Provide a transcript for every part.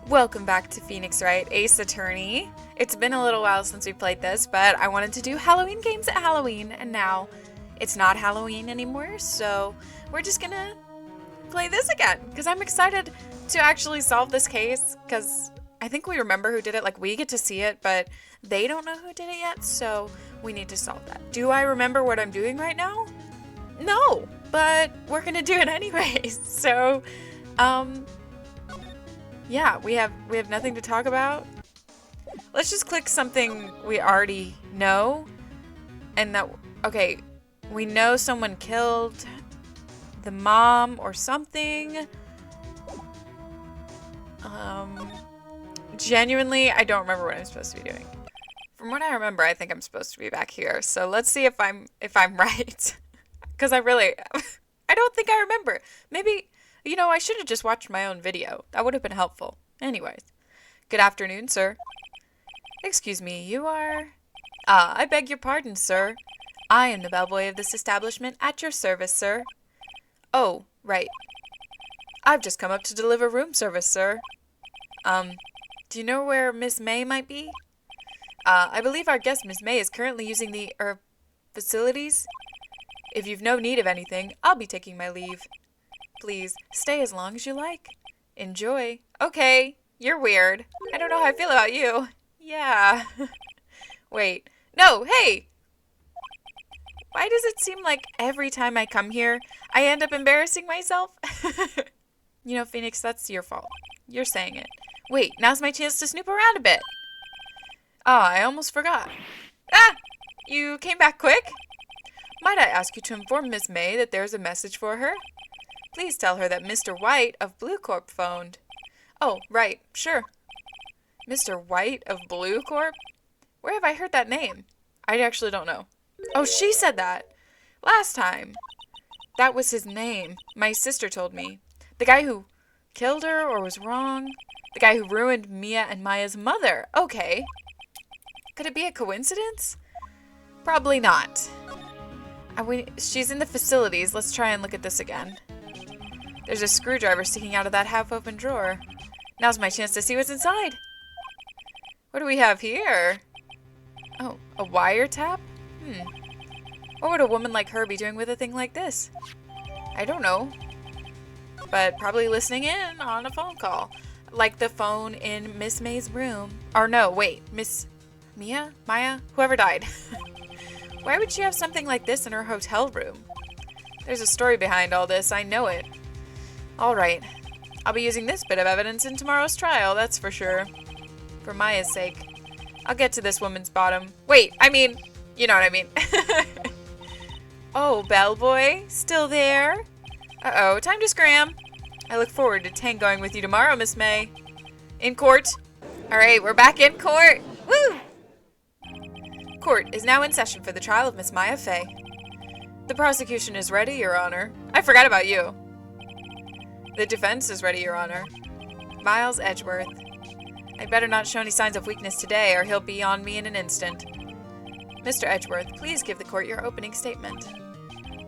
Welcome back to Phoenix Wright, Ace Attorney. It's been a little while since we played this, but I wanted to do Halloween games at Halloween, and now it's not Halloween anymore, so we're just gonna play this again, because I'm excited to actually solve this case, because I think we remember who did it, like we get to see it, but they don't know who did it yet, so we need to solve that. Do I remember what I'm doing right now? No, but we're gonna do it anyways, so, yeah, we have nothing to talk about. Let's just click something we already know. And that, okay, we know someone killed the mom or something. Genuinely, I don't remember what I'm supposed to be doing. From what I remember, I think I'm supposed to be back here. So let's see if I'm right. Because I don't think I remember. Maybe, I should have just watched my own video. That would have been helpful. Anyways. Good afternoon, sir. Excuse me, you are... I beg your pardon, sir. I am the bellboy of this establishment at your service, sir. Oh, right. I've just come up to deliver room service, sir. Do you know where Miss May might be? I believe our guest, Miss May, is currently using the, facilities. If you've no need of anything, I'll be taking my leave. Please, stay as long as you like. Enjoy. Okay, you're weird. I don't know how I feel about you. Yeah. Wait. No, hey! Why does it seem like every time I come here, I end up embarrassing myself? Phoenix, that's your fault. You're saying it. Wait, now's my chance to snoop around a bit. Ah, I almost forgot. Ah! You came back quick? Might I ask you to inform Miss May that there's a message for her? Please tell her that Mr. White of Blue Corp phoned. Oh, right, sure. Mr. White of Blue Corp? Where have I heard that name? I actually don't know. Oh, she said that. Last time. That was his name. My sister told me. The guy who killed her or was wrong? The guy who ruined Mia and Maya's mother. Okay. Could it be a coincidence? Probably not. She's in the facilities. Let's try and look at this again. There's a screwdriver sticking out of that half-open drawer. Now's my chance to see what's inside. What do we have here? Oh, a wiretap? What would a woman like her be doing with a thing like this? I don't know. But probably listening in on a phone call. Like the phone in Miss May's room. Or no, wait. Miss Maya? Whoever died. Why would she have something like this in her hotel room? There's a story behind all this, I know it. Alright. I'll be using this bit of evidence in tomorrow's trial, that's for sure. For Maya's sake. I'll get to this woman's bottom. Wait, you know what I mean. Oh, bellboy, still there? Uh-oh, time to scram. I look forward to tangoing with you tomorrow, Miss May. In court. Alright, we're back in court. Woo! Court is now in session for the trial of Miss Maya Fey. The prosecution is ready, Your Honor. I forgot about you. The defense is ready, Your Honor. Miles Edgeworth. I'd better not show any signs of weakness today, or he'll be on me in an instant. Mr. Edgeworth, please give the court your opening statement.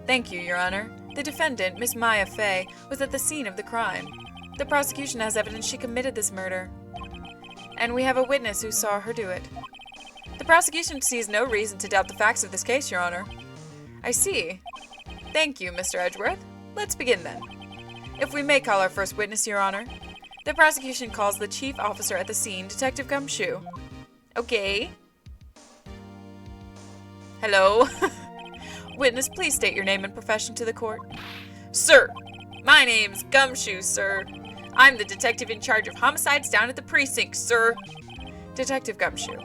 Thank you, Your Honor. The defendant, Miss Maya Fey, was at the scene of the crime. The prosecution has evidence she committed this murder. And we have a witness who saw her do it. The prosecution sees no reason to doubt the facts of this case, Your Honor. I see. Thank you, Mr. Edgeworth. Let's begin then. If we may call our first witness, Your Honor. The prosecution calls the chief officer at the scene, Detective Gumshoe. Okay. Hello. Witness, please state your name and profession to the court. Sir, my name's Gumshoe, sir. I'm the detective in charge of homicides down at the precinct, sir. Detective Gumshoe,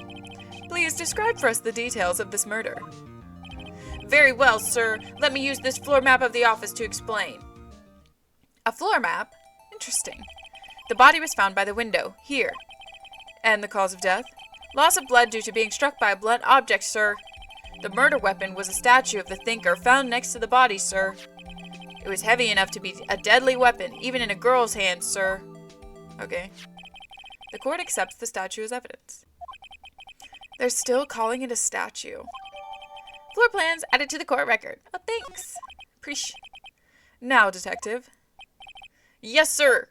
please describe for us the details of this murder. Very well, sir. Let me use this floor map of the office to explain. A floor map? Interesting. The body was found by the window, here. And the cause of death? Loss of blood due to being struck by a blunt object, sir. The murder weapon was a statue of the thinker found next to the body, sir. It was heavy enough to be a deadly weapon, even in a girl's hands, sir. Okay. The court accepts the statue as evidence. They're still calling it a statue. Floor plans added to the court record. Oh, thanks. Now, detective. Yes, sir.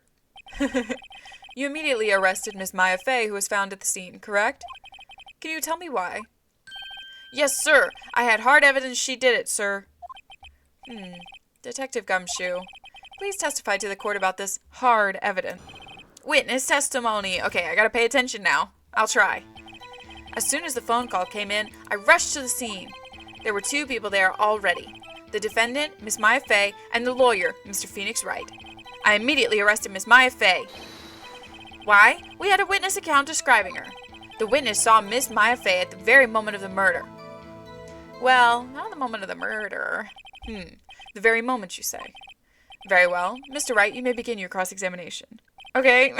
You You immediately arrested Miss Maya Fey, who was found at the scene, correct? Can you tell me why? Yes, sir. I had hard evidence she did it, sir. Detective Gumshoe, please testify to the court about this hard evidence. Witness testimony. Okay, I gotta pay attention now. I'll try. As soon as the phone call came in, I rushed to the scene. There were 2 people there already. The defendant, Miss Maya Fey, and the lawyer, Mr. Phoenix Wright. I immediately arrested Miss Maya Fey. Why? We had a witness account describing her. The witness saw Miss Maya Fey at the very moment of the murder. Well, not the moment of the murder. The very moment, you say. Very well. Mr. Wright, you may begin your cross-examination. Okay.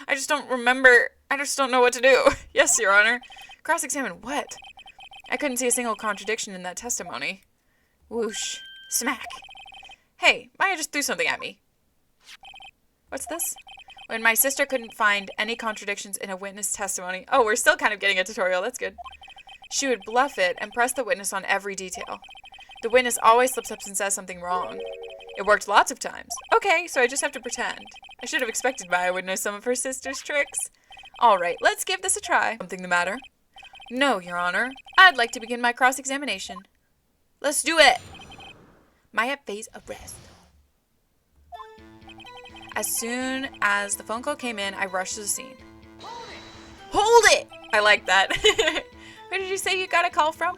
I just don't remember. I just don't know what to do. Yes, Your Honor. Cross-examine what? I couldn't see a single contradiction in that testimony. Whoosh. Smack. Hey, Maya just threw something at me. What's this? When my sister couldn't find any contradictions in a witness testimony. Oh, we're still kind of getting a tutorial. That's good. She would bluff it and press the witness on every detail. The witness always slips up and says something wrong. It worked lots of times. Okay, so I just have to pretend. I should have expected Maya would know some of her sister's tricks. All right, let's give this a try. Something the matter? No, Your Honor. I'd like to begin my cross-examination. Let's do it. Maya Fey's arrest. As soon as the phone call came in, I rushed to the scene. Hold it! I like that. Where did you say you got a call from?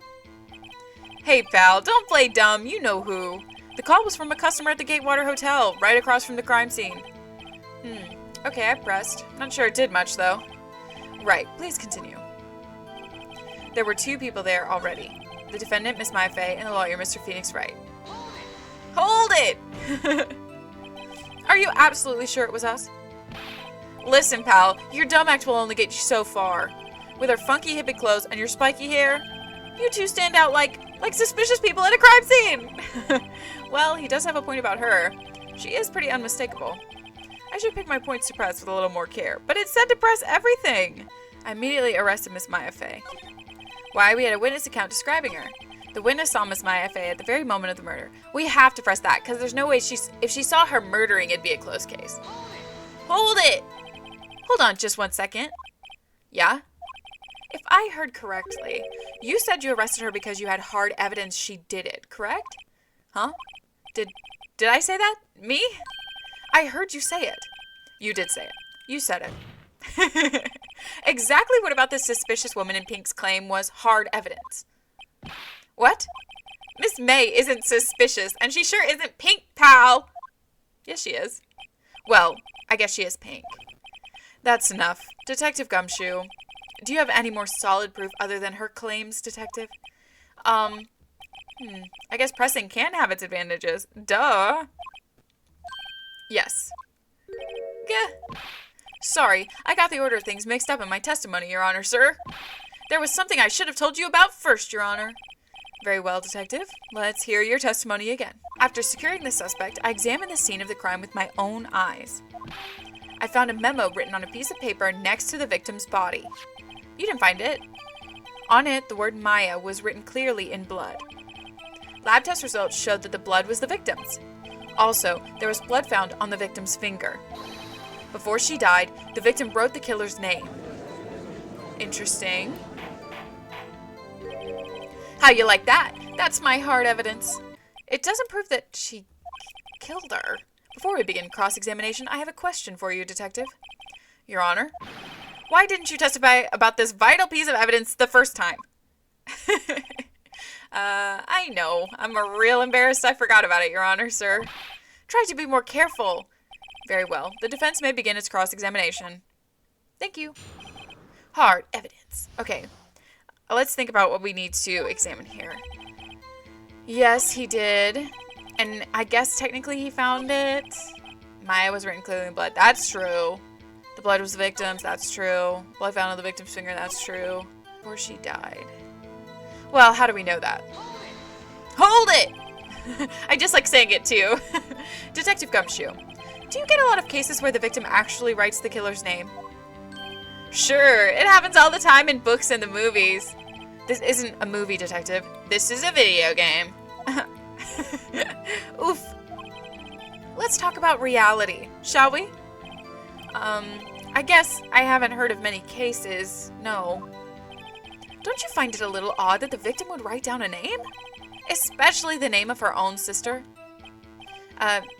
Hey, pal, don't play dumb. You know who. The call was from a customer at the Gatewater Hotel, right across from the crime scene. Okay, I pressed. Not sure it did much, though. Right, please continue. There were 2 people there already. The defendant, Miss Maya Fey, and the lawyer, Mr. Phoenix Wright. Hold it! Are you absolutely sure it was us? Listen, pal, your dumb act will only get you so far. With her funky hippie clothes and your spiky hair, you 2 stand out like suspicious people at a crime scene! Well, he does have a point about her. She is pretty unmistakable. I should pick my points to press with a little more care, but it said to press everything! I immediately arrested Miss Maya Fey. Why, we had a witness account describing her. The witness saw Miss Maya Fey at the very moment of the murder. We have to press that, because there's no way if she saw her murdering, it'd be a close case. Hold it! Hold on just 1 second. Yeah? If I heard correctly, you said you arrested her because you had hard evidence she did it, correct? Huh? Did I say that? Me? I heard you say it. You did say it. You said it. Exactly what about this suspicious woman in pink's claim was hard evidence? What? Miss May isn't suspicious, and she sure isn't pink, pal. Yes, she is. Well, I guess she is pink. That's enough. Detective Gumshoe, do you have any more solid proof other than her claims, Detective? I guess pressing can have its advantages. Duh. Yes. Gah. Sorry, I got the order of things mixed up in my testimony, Your Honor, sir. There was something I should have told you about first, Your Honor. Very well, Detective. Let's hear your testimony again. After securing the suspect, I examined the scene of the crime with my own eyes. I found a memo written on a piece of paper next to the victim's body. You didn't find it. On it, the word Maya was written clearly in blood. Lab test results showed that the blood was the victim's. Also, there was blood found on the victim's finger. Before she died, the victim wrote the killer's name. Interesting. How you like that? That's my hard evidence. It doesn't prove that she killed her. Before we begin cross-examination, I have a question for you, Detective. Your Honor, why didn't you testify about this vital piece of evidence the first time? I know. I'm real embarrassed I forgot about it, Your Honor, sir. Try to be more careful. Very well. The defense may begin its cross-examination. Thank you. Hard evidence. Okay. Let's think about what we need to examine here. Yes, he did. And I guess technically he found it. Maya was written clearly in blood. That's true. The blood was the victim's. That's true. Blood found on the victim's finger. That's true. Before she died. Well, how do we know that? Hold it! I just like saying it too. Detective Gumshoe, do you get a lot of cases where the victim actually writes the killer's name? Sure, it happens all the time in books and the movies. This isn't a movie, Detective. This is a video game. Oof. Let's talk about reality, shall we? I guess I haven't heard of many cases, no. Don't you find it a little odd that the victim would write down a name? Especially the name of her own sister?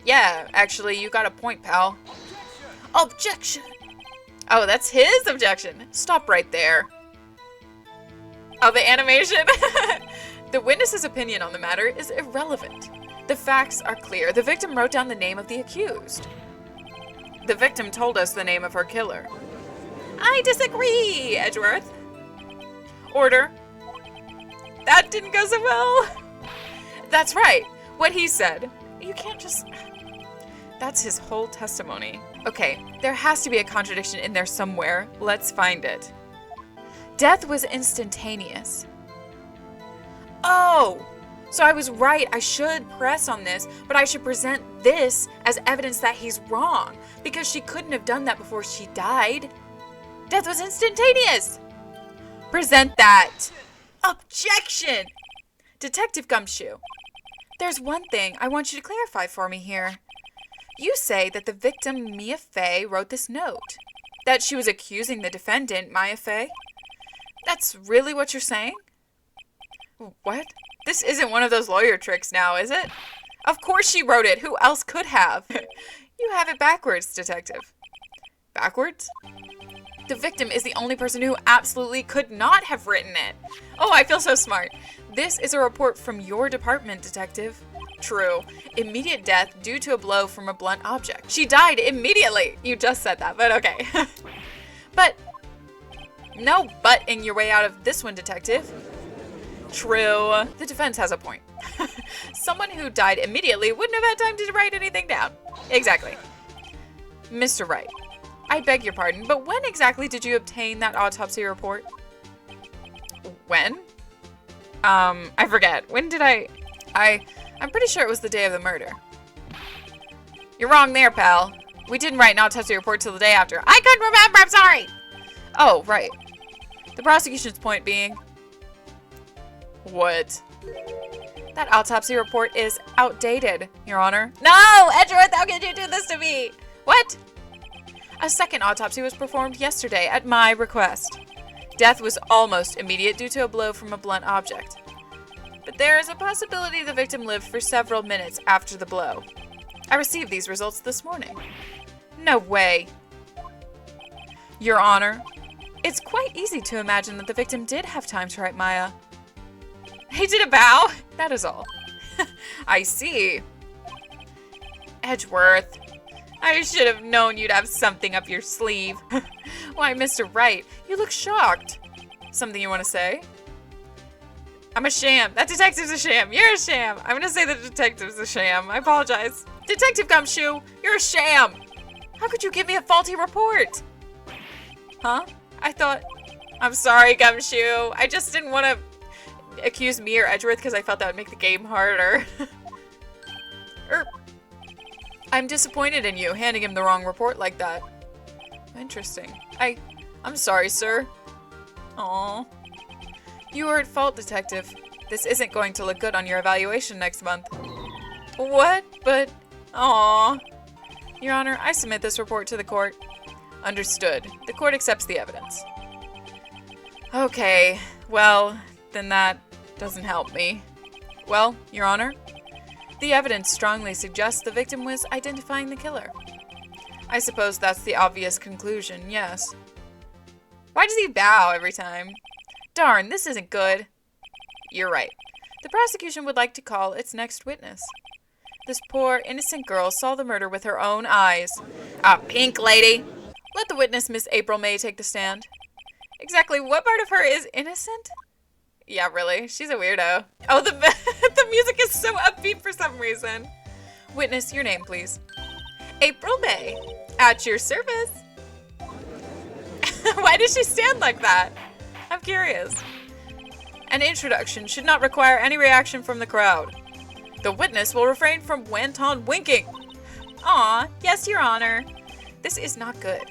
Yeah, actually, you got a point, pal. Objection! Oh, that's his objection. Stop right there. Oh, the animation? The witness's opinion on the matter is irrelevant. The facts are clear. The victim wrote down the name of the accused. The victim told us the name of her killer. I disagree, Edgeworth. Order. That didn't go so well. That's right. What he said. You can't just... That's his whole testimony. Okay, there has to be a contradiction in there somewhere. Let's find it. Death was instantaneous. Oh! So I was right. I should press on this, but I should present this as evidence that he's wrong, because she couldn't have done that before she died. Death was instantaneous! Present that! Objection! Detective Gumshoe, there's one thing I want you to clarify for me here. You say that the victim, Mia Fey, wrote this note. That she was accusing the defendant, Maya Fey? That's really what you're saying? What? This isn't one of those lawyer tricks now, is it? Of course she wrote it. Who else could have? You have it backwards, detective. Backwards? The victim is the only person who absolutely could not have written it. Oh, I feel so smart. This is a report from your department, detective. True. Immediate death due to a blow from a blunt object. She died immediately. You just said that, but okay. But, no butting your way out of this one, detective. True. The defense has a point. Someone who died immediately wouldn't have had time to write anything down. Exactly. Mr. Wright, I beg your pardon, but when exactly did you obtain that autopsy report? When? I forget. When did I'm pretty sure it was the day of the murder. You're wrong there, pal. We didn't write an autopsy report till the day after. I couldn't remember, I'm sorry! Oh, right. The prosecution's point being... What? That autopsy report is outdated, Your Honor. No! Edgeworth, how could you do this to me? What? A second autopsy was performed yesterday at my request. Death was almost immediate due to a blow from a blunt object. But there is a possibility the victim lived for several minutes after the blow. I received these results this morning. No way. Your Honor, it's quite easy to imagine that the victim did have time to write Maya. He did a bow? That is all. I see. Edgeworth, I should have known you'd have something up your sleeve. Why, Mr. Wright, you look shocked. Something you want to say? I'm a sham. That detective's a sham. You're a sham. I'm going to say the detective's a sham. I apologize. Detective Gumshoe, you're a sham. How could you give me a faulty report? Huh? I'm sorry, Gumshoe. I just didn't want to accuse me or Edgeworth because I felt that would make the game harder. I'm disappointed in you handing him the wrong report like that. Interesting. I'm sorry, sir. Aww. You are at fault, detective. This isn't going to look good on your evaluation next month. What? But... Aww. Your Honor, I submit this report to the court. Understood. The court accepts the evidence. Okay, well, then that doesn't help me. Well, Your Honor, the evidence strongly suggests the victim was identifying the killer. I suppose that's the obvious conclusion, yes. Why does he bow every time? Darn, this isn't good. You're right. The prosecution would like to call its next witness. This poor, innocent girl saw the murder with her own eyes. A pink lady! Let the witness, Miss April May, take the stand. Exactly what part of her is innocent? Yeah, really. She's a weirdo. Oh, the music is so upbeat for some reason. Witness, your name, please. April May. At your service. Why does she stand like that? I'm curious. An introduction should not require any reaction from the crowd. The witness will refrain from wanton winking. Aw, yes, Your Honor. This is not good.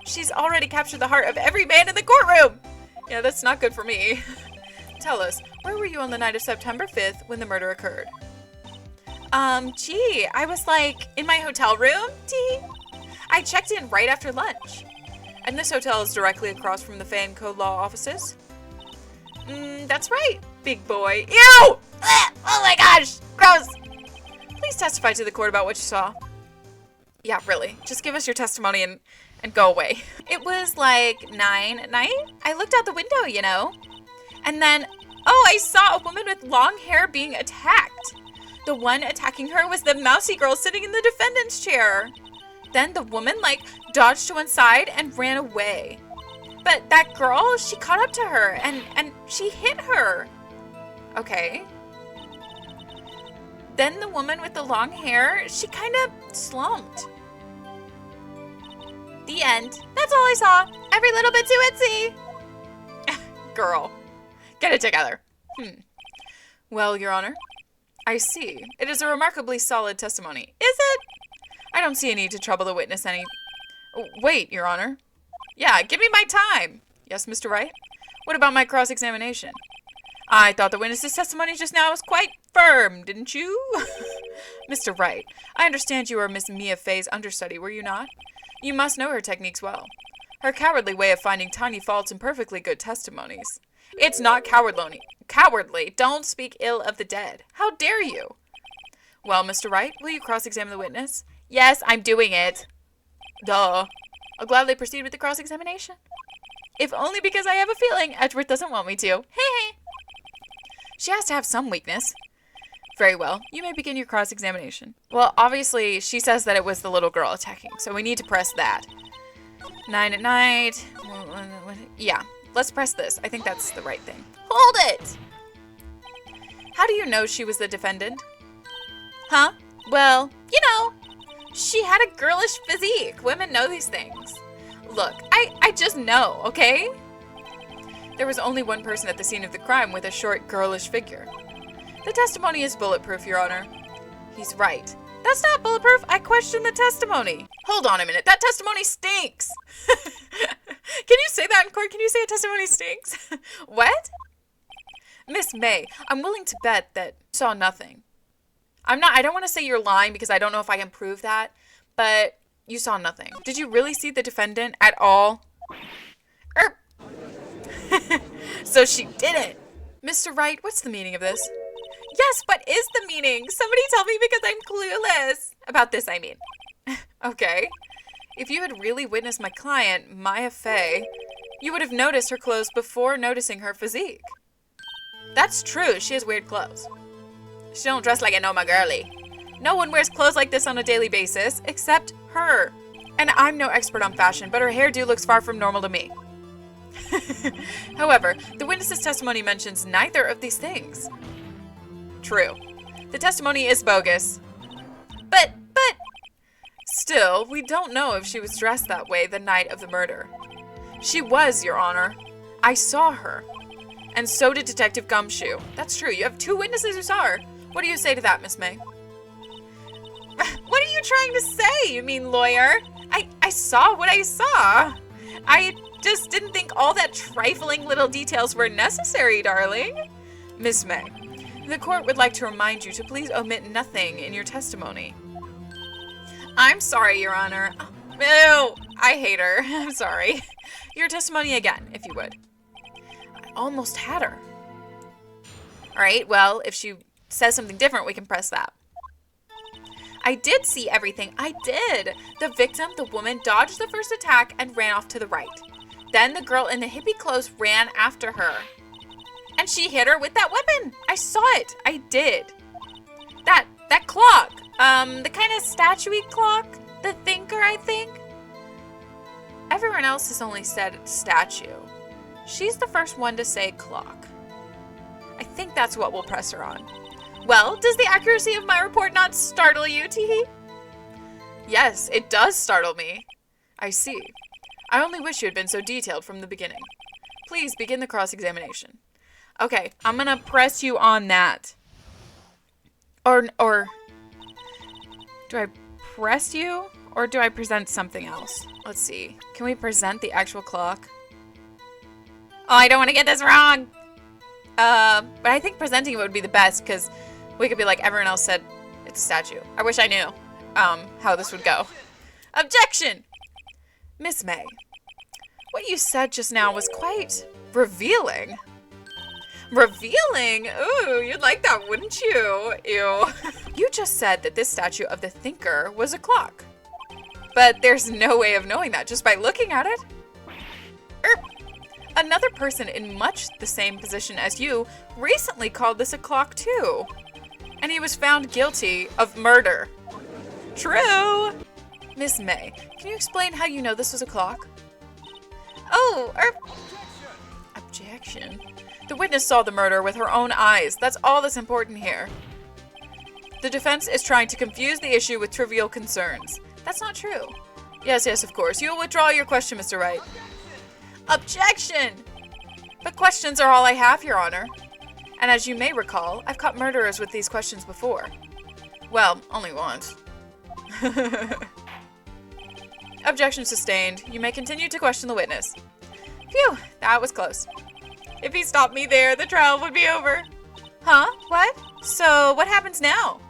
She's already captured the heart of every man in the courtroom. Yeah, that's not good for me. Tell us, where were you on the night of September 5th when the murder occurred? Gee, I was like in my hotel room, I checked in right after lunch. And this hotel is directly across from the Fan Code Law offices? That's right, big boy. Ew! Ugh! Oh my gosh! Gross! Please testify to the court about what you saw. Yeah, really. Just give us your testimony and go away. It was like 9 at night. I looked out the window, you know. And then, oh, I saw a woman with long hair being attacked. The one attacking her was the mousy girl sitting in the defendant's chair. Then the woman, like, dodged to one side and ran away. But that girl, she caught up to her and she hit her. Okay. Then the woman with the long hair, she kind of slumped. The end. That's all I saw. Every little bit too itsy. Girl, get it together. Well, Your Honor, I see. It is a remarkably solid testimony. Is it? I don't see a need to trouble the witness any... Oh, wait, Your Honor. Yeah, give me my time. Yes, Mr. Wright? What about my cross-examination? I thought the witness's testimony just now was quite firm, didn't you? Mr. Wright, I understand you were Miss Mia Fey's understudy, were you not? You must know her techniques well. Her cowardly way of finding tiny faults in perfectly good testimonies. It's not cowardly. Cowardly. Don't speak ill of the dead. How dare you? Well, Mr. Wright, will you cross-examine the witness? Yes, I'm doing it. Duh. I'll gladly proceed with the cross-examination. If only because I have a feeling Edgeworth doesn't want me to. Hey. She has to have some weakness. Very well. You may begin your cross-examination. Well, obviously, she says that it was the little girl attacking, so we need to press that. 9 at night. Yeah, let's press this. I think that's the right thing. Hold it! How do you know she was the defendant? Huh? Well, you know, she had a girlish physique. Women know these things. Look, I just know, okay? There was only one person at the scene of the crime with a short, girlish figure. The testimony is bulletproof, Your Honor. He's right. That's not bulletproof. I question the testimony. Hold on a minute. That testimony stinks. Can you say that in court? Can you say a testimony stinks? What? Miss May, I'm willing to bet that you saw nothing. I don't want to say you're lying because I don't know if I can prove that, but you saw nothing. Did you really see the defendant at all? So she didn't. Mr. Wright, what's the meaning of this? Yes, what is the meaning? Somebody tell me because I'm clueless. About this, I mean. Okay. If you had really witnessed my client, Maya Fey, you would have noticed her clothes before noticing her physique. That's true. She has weird clothes. She don't dress like a Noma girly. No one wears clothes like this on a daily basis, except her. And I'm no expert on fashion, but her hairdo looks far from normal to me. However, the witness's testimony mentions neither of these things. True. The testimony is bogus. But, still, we don't know if she was dressed that way the night of the murder. She was, Your Honor. I saw her. And so did Detective Gumshoe. That's true. You have two witnesses who saw her. What do you say to that, Miss May? What are you trying to say, you mean lawyer? I saw what I saw. I just didn't think all that trifling little details were necessary, darling. Miss May, the court would like to remind you to please omit nothing in your testimony. I'm sorry, Your Honor. Ew, I hate her. I'm sorry. Your testimony again, if you would. I almost had her. All right, well, if she says something different, we can press that. I did see everything. I did. The victim, the woman, dodged the first attack and ran off to the right. Then the girl in the hippie clothes ran after her. And she hit her with that weapon. I saw it. I did. That clock. The kind of statue-y clock. The thinker, I think. Everyone else has only said statue. She's the first one to say clock. I think that's what we'll press her on. Well, does the accuracy of my report not startle you, Teehee? Yes, it does startle me. I see. I only wish you had been so detailed from the beginning. Please begin the cross-examination. Okay, I'm gonna press you on that. Or do I press you? Or do I present something else? Let's see. Can we present the actual clock? Oh, I don't want to get this wrong! But I think presenting it would be the best, because we could be like everyone else said, it's a statue. I wish I knew how this would go. Objection! Miss May, what you said just now was quite revealing. Revealing? Ooh, you'd like that, wouldn't you? Ew. You just said that this statue of the thinker was a clock. But there's no way of knowing that just by looking at it. Another person in much the same position as you recently called this a clock too. And he was found guilty of murder. True. Miss May, can you explain how you know this was a clock? Oh, Objection. The witness saw the murder with her own eyes. That's all that's important here. The defense is trying to confuse the issue with trivial concerns. That's not true. Yes, of course. You will withdraw your question, Mr. Wright. Objection! But questions are all I have, Your Honor. And as you may recall, I've caught murderers with these questions before. Well, only once. Objection sustained. You may continue to question the witness. Phew, that was close. If he stopped me there, the trial would be over. Huh? What? So, what happens now?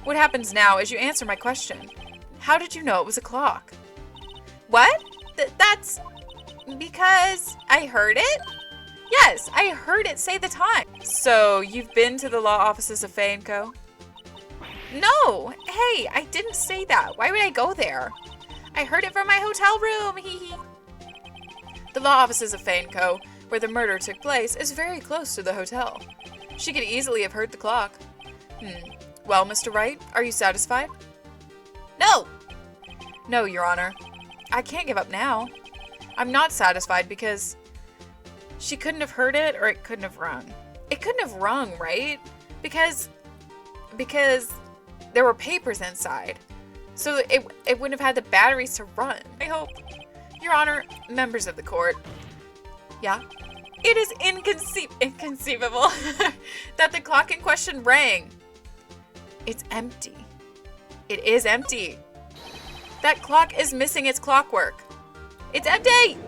What happens now is you answer my question. How did you know it was a clock? What? That's because I heard it? Yes, I heard it say the time. So, you've been to the law offices of Fay & Co.? No! Hey, I didn't say that. Why would I go there? I heard it from my hotel room, hee hee. The law offices of Fay & Co., where the murder took place, is very close to the hotel. She could easily have heard the clock. Well, Mr. Wright, are you satisfied? No! No, Your Honor. I can't give up now. I'm not satisfied because she couldn't have heard it or it couldn't have rung. It couldn't have rung, right? Because there were papers inside. So it wouldn't have had the batteries to run. I hope. Your Honor, members of the court. Yeah? It is inconceivable that the clock in question rang. It's empty. It is empty. That clock is missing its clockwork. It's empty!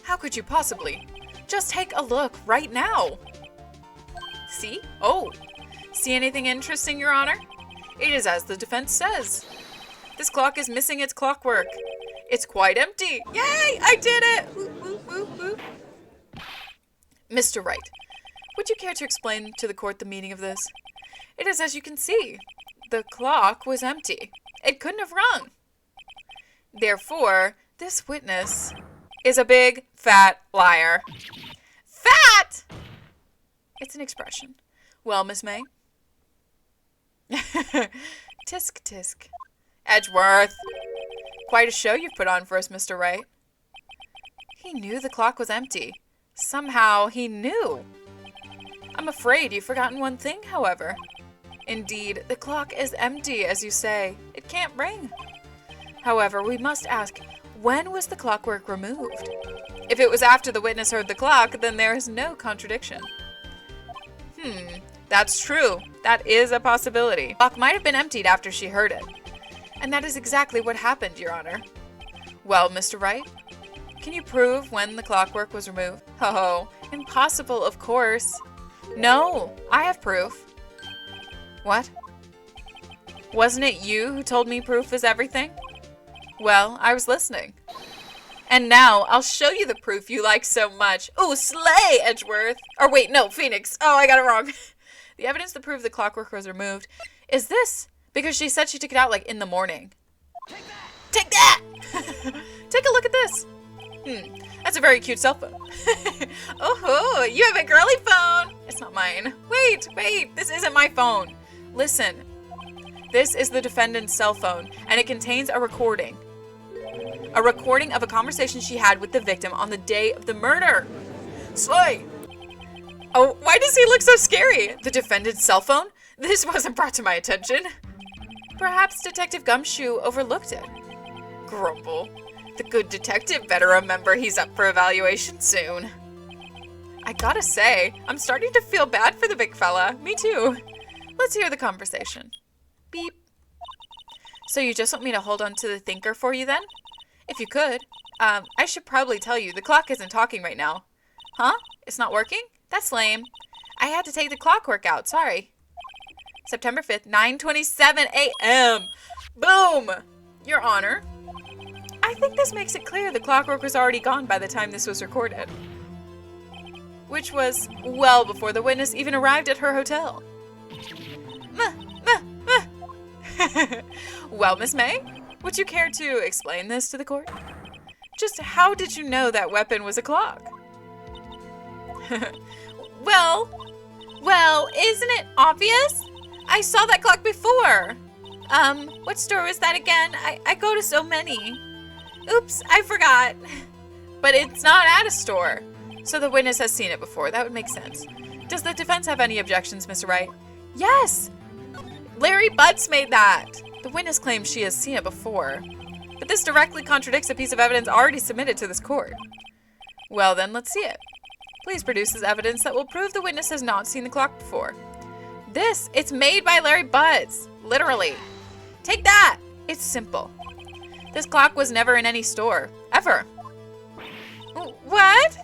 How could you possibly? Just take a look right now. See? Oh. See anything interesting, Your Honor? It is as the defense says. This clock is missing its clockwork. It's quite empty. Yay! I did it! Woo, woo, woo, woo. Mr. Wright, would you care to explain to the court the meaning of this? It is as you can see. The clock was empty. It couldn't have rung. Therefore, this witness is a big, fat liar. Fat! It's an expression. Well, Miss May? Tisk, tisk. Edgeworth. Quite a show you've put on for us, Mr. Wright. He knew the clock was empty. Somehow he knew. I'm afraid you've forgotten one thing, however. Indeed, the clock is empty, as you say. It can't ring. However, we must ask, when was the clockwork removed? If it was after the witness heard the clock, then there is no contradiction. That's true. That is a possibility. The clock might have been emptied after she heard it. And that is exactly what happened, Your Honor. Well, Mr. Wright, can you prove when the clockwork was removed? Oh, impossible, of course. No, I have proof. What? Wasn't it you who told me proof is everything? Well, I was listening. And now, I'll show you the proof you like so much. Ooh, slay, Edgeworth! Or wait, no, Phoenix. Oh, I got it wrong. The evidence to prove the clockwork was removed is this, because she said she took it out, like, in the morning. Take that! Take a look at this. That's a very cute cell phone. Oh, you have a girly phone. It's not mine. Wait, this isn't my phone. Listen, this is the defendant's cell phone, and it contains a recording. A recording of a conversation she had with the victim on the day of the murder. Slay! Oh, why does he look so scary? The defendant's cell phone? This wasn't brought to my attention. Perhaps Detective Gumshoe overlooked it. Grumble. The good detective better remember he's up for evaluation soon. I gotta say, I'm starting to feel bad for the big fella. Me too. Let's hear the conversation. Beep. So you just want me to hold on to the thinker for you then? If you could. I should probably tell you, the clock isn't talking right now. Huh? It's not working? That's lame. I had to take the clockwork out, sorry. September 5th, 9:27 a.m. Boom! Your Honor, I think this makes it clear the clockwork was already gone by the time this was recorded, which was well before the witness even arrived at her hotel. Well, Miss May, would you care to explain this to the court? Just how did you know that weapon was a clock? Well, isn't it obvious? I saw that clock before. What store was that again? I go to so many. Oops, I forgot. But it's not at a store. So the witness has seen it before. That would make sense. Does the defense have any objections, Mr. Wright? Yes! Larry Butts made that. The witness claims she has seen it before. But this directly contradicts a piece of evidence already submitted to this court. Well then, let's see it. Please produce this evidence that will prove the witness has not seen the clock before. It's made by Larry Butts. Literally. Take that! It's simple. This clock was never in any store. Ever. What?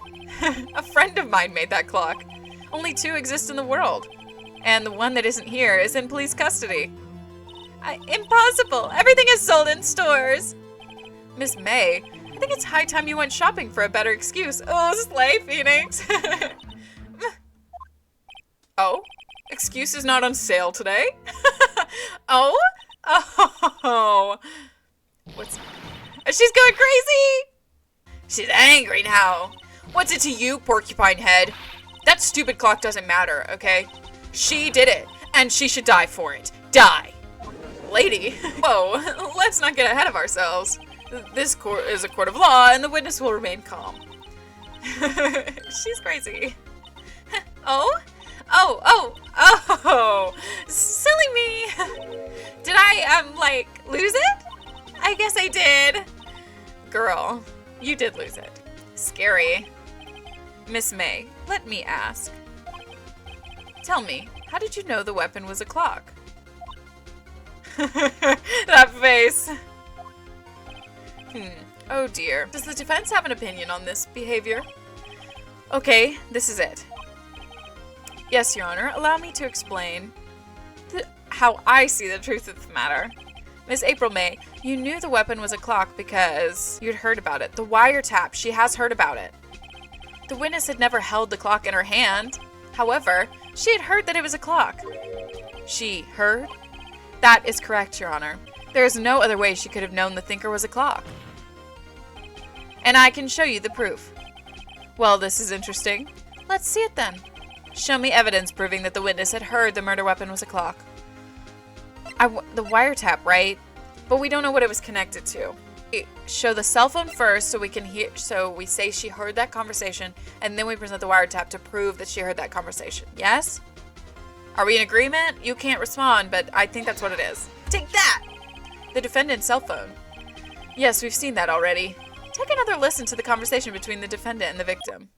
A friend of mine made that clock. Only 2 exist in the world. And the one that isn't here is in police custody. Impossible! Everything is sold in stores! Miss May, I think it's high time you went shopping for a better excuse. Oh, slay, Phoenix! Oh? Excuse is not on sale today? Oh? Oh! She's going crazy! She's angry now. What's it to you, porcupine head? That stupid clock doesn't matter, okay? She did it, and she should die for it. Die! Lady, whoa, let's not get ahead of ourselves. This court is a court of law, and the witness will remain calm. She's crazy. Oh? Oh! Silly me! Did I, lose it? I guess I did. Girl, you did lose it. Scary. Miss May, let me ask. Tell me, how did you know the weapon was a clock? That face. Oh dear. Does the defense have an opinion on this behavior? Okay, this is it. Yes, Your Honor, allow me to explain how I see the truth of the matter. Miss April May, you knew the weapon was a clock because you'd heard about it. The wiretap, she has heard about it. The witness had never held the clock in her hand. However, she had heard that it was a clock. She heard? That is correct, Your Honor. There is no other way she could have known the thinker was a clock. And I can show you the proof. Well, this is interesting. Let's see it then. Show me evidence proving that the witness had heard the murder weapon was a clock. The wiretap, right? But we don't know what it was connected to. Show the cell phone first so we can hear, so we say she heard that conversation, and then we present the wiretap to prove that she heard that conversation. Yes? Are we in agreement? You can't respond, but I think that's what it is. Take that! The defendant's cell phone. Yes, we've seen that already. Take another listen to the conversation between the defendant and the victim.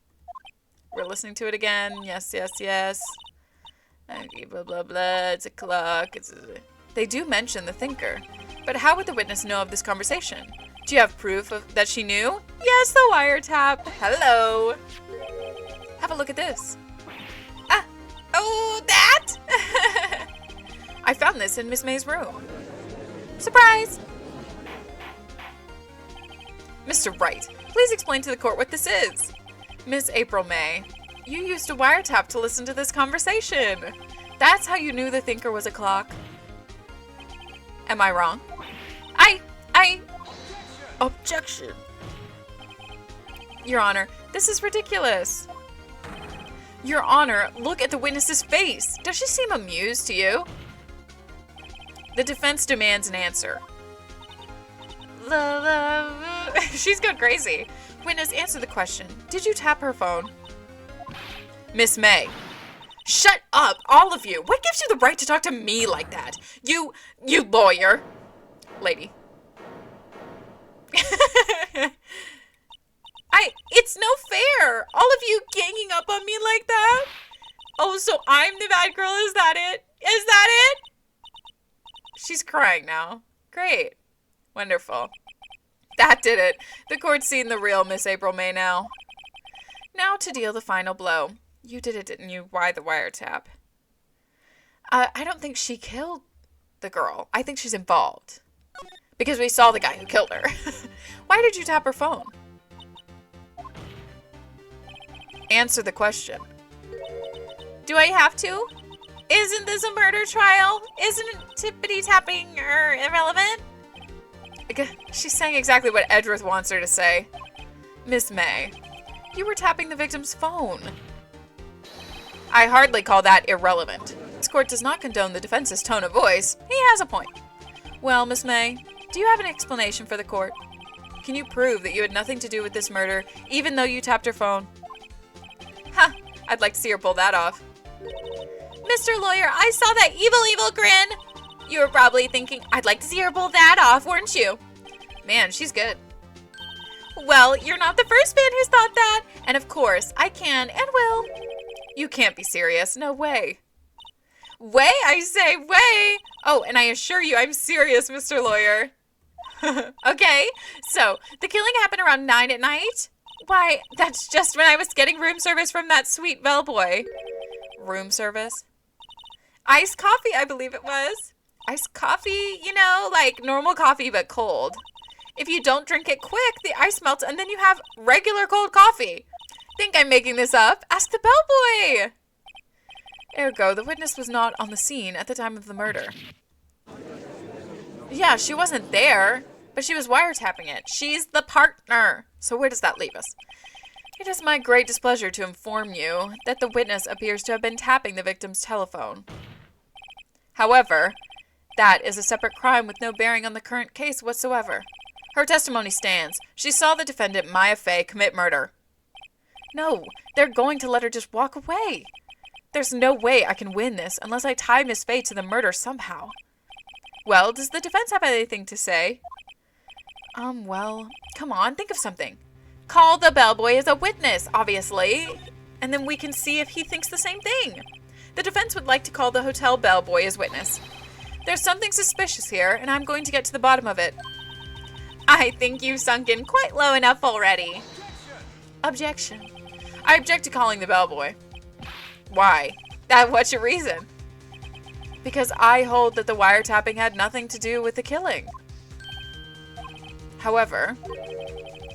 We're listening to it again. Yes. Okay, blah, blah, blah. It's a clock. They do mention the thinker. But how would the witness know of this conversation? Do you have proof that she knew? Yes, the wiretap. Hello. Have a look at this. Oh, that? I found this in Miss May's room. Surprise! Mr. Wright, please explain to the court what this is. Miss April May, you used a wiretap to listen to this conversation. That's how you knew the thinker was a clock. Am I wrong? Objection. Your Honor, this is ridiculous. Your Honor, look at the witness's face. Does she seem amused to you? The defense demands an answer. She's gone crazy. Witness, answer the question. Did you tap her phone? Miss May. Shut up, all of you. What gives you the right to talk to me like that? You lawyer. Lady. It's no fair. All of you ganging up on me like that. Oh, so I'm the bad girl. Is that it? Is that it? She's crying now. Great. Wonderful. That did it. The court's seen the real Miss April May now. Now to deal the final blow. You did it, didn't you? Why the wiretap? I don't think she killed the girl. I think she's involved. Because we saw the guy who killed her. Why did you tap her phone? Answer the question. Do I have to? Isn't this a murder trial? Isn't tippity tapping irrelevant? She's saying exactly what Edgeworth wants her to say. Miss May, you were tapping the victim's phone. I hardly call that irrelevant. This court does not condone the defense's tone of voice. He has a point. Well, Miss May, do you have an explanation for the court? Can you prove that you had nothing to do with this murder, even though you tapped her phone? Ha! I'd like to see her pull that off. Mr. Lawyer, I saw that evil grin. You were probably thinking, I'd like to see her pull that off, weren't you? Man, she's good. Well, you're not the first man who's thought that. And of course, I can and will. You can't be serious. No way. Way, I say, way. Oh, and I assure you I'm serious, Mr. Lawyer. Okay, so the killing happened around 9 at night? Why, that's just when I was getting room service from that sweet bellboy. Room service? Iced coffee, I believe it was. Iced coffee, you know, like normal coffee but cold. If you don't drink it quick, the ice melts and then you have regular cold coffee. Think I'm making this up? Ask the bellboy! Ergo, the witness was not on the scene at the time of the murder. Yeah, she wasn't there, but she was wiretapping it. She's the partner. So where does that leave us? It is my great displeasure to inform you that the witness appears to have been tapping the victim's telephone. However, that is a separate crime with no bearing on the current case whatsoever. Her testimony stands. She saw the defendant, Maya Fey, commit murder. No, they're going to let her just walk away. There's no way I can win this unless I tie Miss Fey to the murder somehow. Well, does the defense have anything to say? Well, come on, think of something. Call the bellboy as a witness, obviously, and then we can see if he thinks the same thing. The defense would like to call the hotel bellboy as witness. There's something suspicious here, and I'm going to get to the bottom of it. I think you've sunk in quite low enough already. Objection. I object to calling the bellboy. Why? What's your reason? Because I hold that the wiretapping had nothing to do with the killing. However,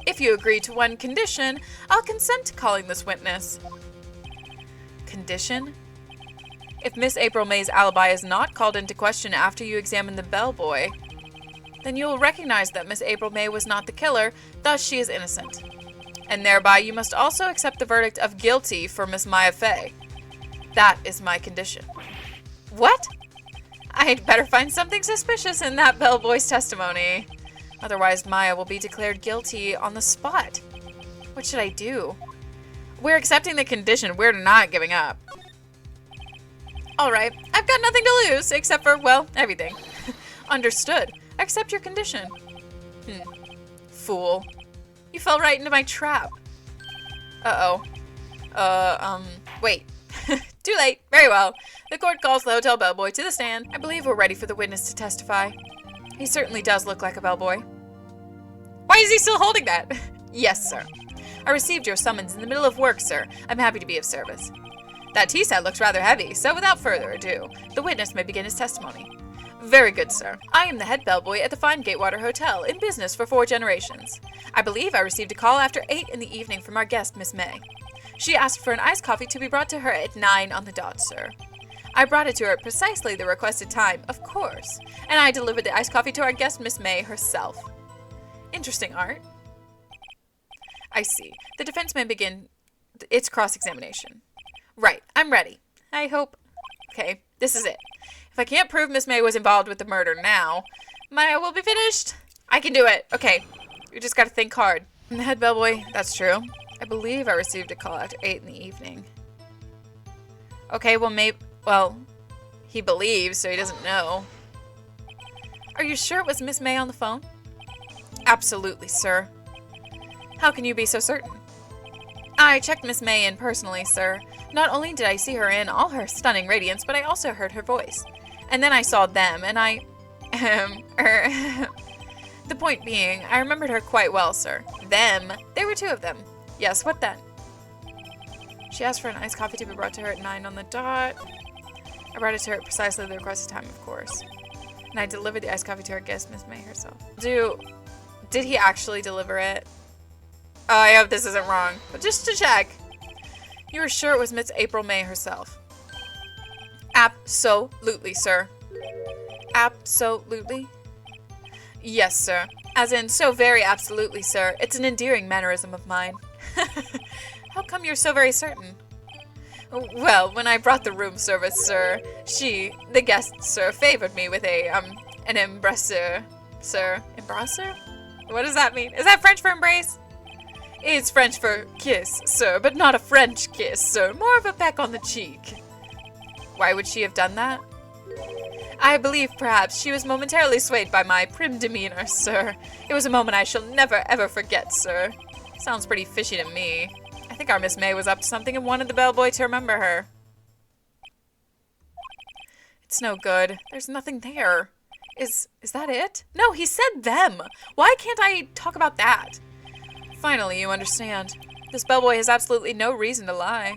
if you agree to one condition, I'll consent to calling this witness. Condition? If Miss April May's alibi is not called into question after you examine the bellboy, then you will recognize that Miss April May was not the killer, thus she is innocent. And thereby you must also accept the verdict of guilty for Miss Maya Fey. That is my condition. What? I'd better find something suspicious in that bellboy's testimony. Otherwise, Maya will be declared guilty on the spot. What should I do? We're accepting the condition. We're not giving up. Alright, I've got nothing to lose, except for, well, everything. Understood. Accept your condition. Fool. You fell right into my trap. Uh-oh. Wait. Too late. Very well. The court calls the hotel bellboy to the stand. I believe we're ready for the witness to testify. He certainly does look like a bellboy. Why is he still holding that? Yes, sir. I received your summons in the middle of work, sir. I'm happy to be of service. That tea set looks rather heavy, so without further ado, the witness may begin his testimony. Very good, sir. I am the head bellboy at the Fine Gatewater Hotel, in business for 4 generations. I believe I received a call after 8 in the evening from our guest, Miss May. She asked for an iced coffee to be brought to her at 9 on the dot, sir. I brought it to her at precisely the requested time, of course, and I delivered the iced coffee to our guest, Miss May, herself. Interesting, Art. I see. The defense may begin its cross-examination. Right, I'm ready. I hope... Okay, this is it. If I can't prove Miss May was involved with the murder now, Maya will be finished. I can do it. Okay, you just gotta think hard. I'm the head bellboy, that's true. I believe I received a call after 8 in the evening. Okay, well, well, he believes, so he doesn't know. Are you sure it was Miss May on the phone? Absolutely, sir. How can you be so certain? I checked Miss May in personally, sir. Not only did I see her in all her stunning radiance, but I also heard her voice. And then I saw them, and I... The point being, I remembered her quite well, sir. Them? There were 2 of them. Yes, what then? She asked for an iced coffee to be brought to her at 9 on the dot. I brought it to her at precisely the requested time, of course. And I delivered the iced coffee to our guest, Miss May herself. Did he actually deliver it? Oh, I hope this isn't wrong. But just to check. You were sure it was Miss April May herself? Absolutely, sir. Absolutely? Yes, sir. As in, so very absolutely, sir. It's an endearing mannerism of mine. How come you're so very certain? Well, when I brought the room service, sir, the guest, sir, favored me with an embrasseur, sir. Embrasseur? What does that mean? Is that French for embrace? It's French for kiss, sir, but not a French kiss, sir. More of a peck on the cheek. Why would she have done that? I believe, perhaps, she was momentarily swayed by my prim demeanor, sir. It was a moment I shall never, ever forget, sir. Sounds pretty fishy to me. I think our Miss May was up to something and wanted the bellboy to remember her. It's no good. There's nothing there. Is that it? No, he said them. Why can't I talk about that? Finally, you understand. This bellboy has absolutely no reason to lie.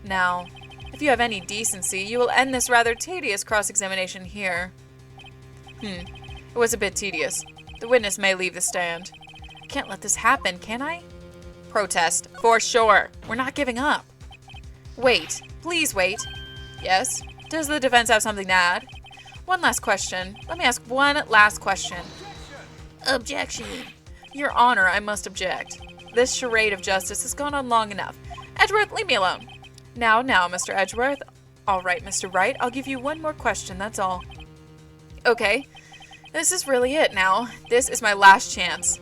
Now, if you have any decency, you will end this rather tedious cross-examination here. It was a bit tedious. The witness may leave the stand. I can't let this happen, can I? Protest. For sure. We're not giving up. Wait. Please wait. Yes? Does the defense have something to add? One last question. Let me ask one last question. Objection. Your Honor, I must object. This charade of justice has gone on long enough. Edgeworth, leave me alone. Now, Mr. Edgeworth. All right, Mr. Wright, I'll give you one more question, that's all. Okay. This is really it now. This is my last chance.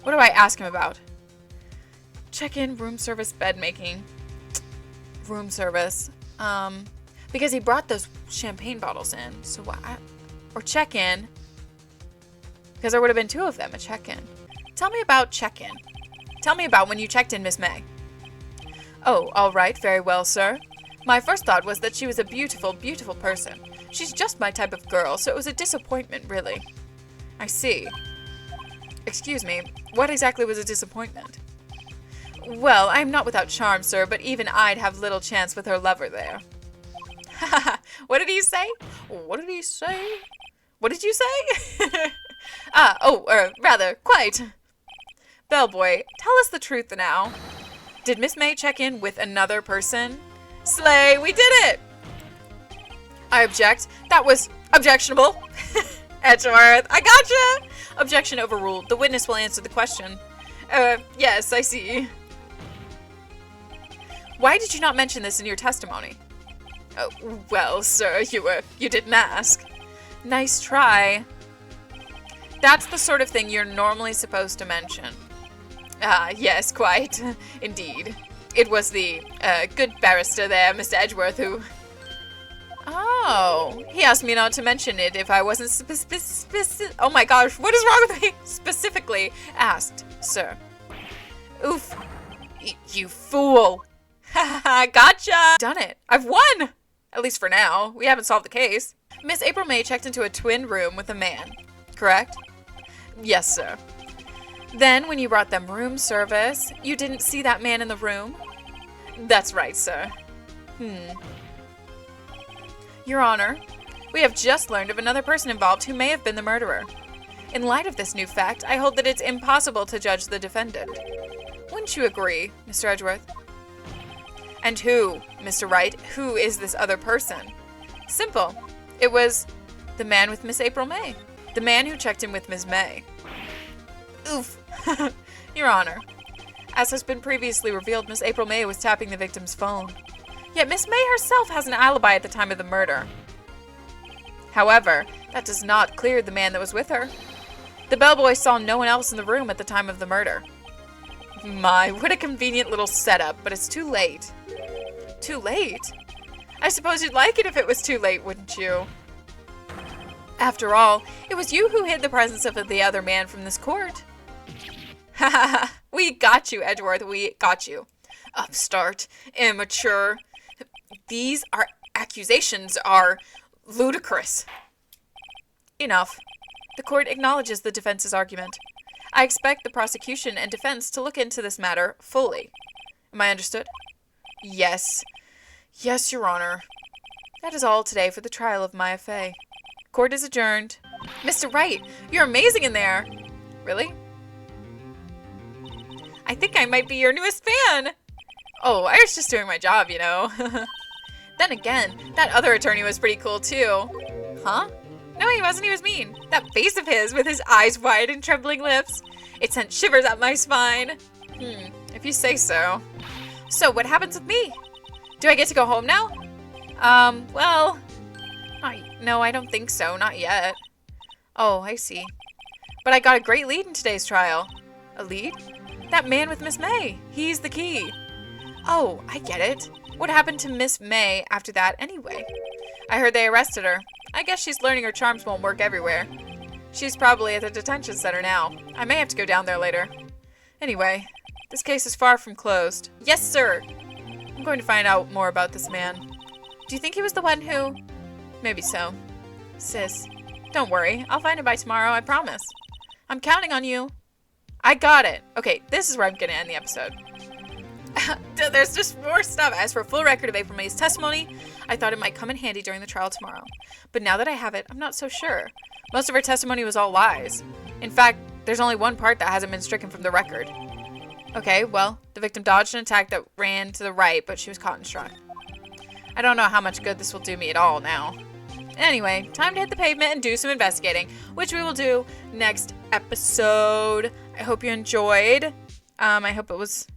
What do I ask him about? Check-in, room service, bed making. Room service. Because he brought those champagne bottles in. So what? Or check-in. Because there would have been two of them, a check-in. Tell me about check-in. Tell me about when you checked in Miss May. Oh, all right, very well, sir. My first thought was that she was a beautiful, beautiful person. She's just my type of girl, so it was a disappointment, really. I see. Excuse me, what exactly was a disappointment? Well, I'm not without charm, sir, but even I'd have little chance with her lover there. What did he say? What did he say? What did you say? Rather, quite. Bellboy, tell us the truth now. Did Miss May check in with another person? Slay, we did it! I object. That was objectionable. Edgeworth, I gotcha! Objection overruled. The witness will answer the question. Yes, I see. Why did you not mention this in your testimony? Oh, well, sir, you didn't ask. Nice try. That's the sort of thing you're normally supposed to mention. Ah, yes, quite. Indeed. It was the, good barrister there, Mr. Edgeworth, who... Oh, he asked me not to mention it if I wasn't oh my gosh, what is wrong with me? Specifically asked, sir. Oof. You fool. Ha gotcha. Done it. I've won. At least for now. We haven't solved the case. Miss April May checked into a twin room with a man, correct? Yes, sir. Then, when you brought them room service, you didn't see that man in the room? That's right, sir. Your Honor, we have just learned of another person involved who may have been the murderer. In light of this new fact, I hold that it's impossible to judge the defendant. Wouldn't you agree, Mr. Edgeworth? And who, Mr. Wright, who is this other person? Simple. It was the man with Miss April May. The man who checked in with Miss May. Oof. Your Honor, as has been previously revealed, Miss April May was tapping the victim's phone. Yet Miss May herself has an alibi at the time of the murder. However, that does not clear the man that was with her. The bellboy saw no one else in the room at the time of the murder. My, what a convenient little setup, but it's too late. Too late? I suppose you'd like it if it was too late, wouldn't you? After all, it was you who hid the presence of the other man from this court. Ha ha ha, we got you, Edgeworth, we got you. Upstart, immature. These accusations are ludicrous. Enough. The court acknowledges the defense's argument. I expect the prosecution and defense to look into this matter fully. Am I understood? Yes. Yes, Your Honor. That is all today for the trial of Maya Fey. Court is adjourned. Mr. Wright, you're amazing in there. Really? I think I might be your newest fan. Oh, I was just doing my job, you know. Then again, that other attorney was pretty cool too. Huh? No, he wasn't. He was mean. That face of his with his eyes wide and trembling lips. It sent shivers up my spine. If you say so. So what happens with me? Do I get to go home now? Well, no, I don't think so. Not yet. Oh, I see. But I got a great lead in today's trial. A lead? That man with Miss May. He's the key. Oh, I get it. What happened to Miss May after that anyway? I heard they arrested her. I guess she's learning her charms won't work everywhere. She's probably at the detention center now. I may have to go down there later. Anyway, this case is far from closed. Yes, sir. I'm going to find out more about this man. Do you think he was the one who... Maybe so. Sis, don't worry. I'll find him by tomorrow, I promise. I'm counting on you. I got it. Okay, this is where I'm going to end the episode. There's just more stuff. As for a full record of April May's testimony, I thought it might come in handy during the trial tomorrow. But now that I have it, I'm not so sure. Most of her testimony was all lies. In fact, there's only one part that hasn't been stricken from the record. Okay, well, the victim dodged an attack that ran to the right, but she was caught and struck. I don't know how much good this will do me at all now. Anyway, time to hit the pavement and do some investigating, which we will do next episode. I hope you enjoyed. I hope it was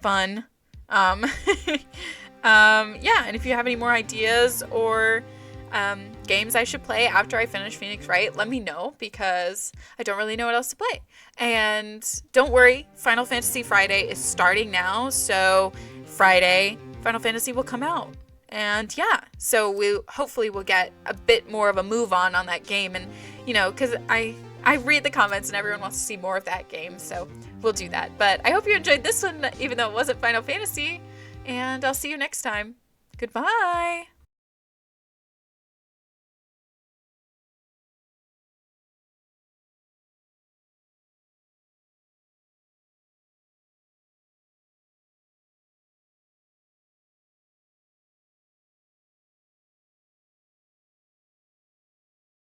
fun. Yeah, and if you have any more ideas or games I should play after I finish Phoenix Wright, let me know, because I don't really know what else to play. And don't worry, Final Fantasy Friday is starting now, so Friday Final Fantasy will come out. And yeah, so we hopefully will get a bit more of a move on that game, and you know, because I read the comments and everyone wants to see more of that game, so we'll do that. But I hope you enjoyed this one, even though it wasn't Final Fantasy, and I'll see you next time. Goodbye!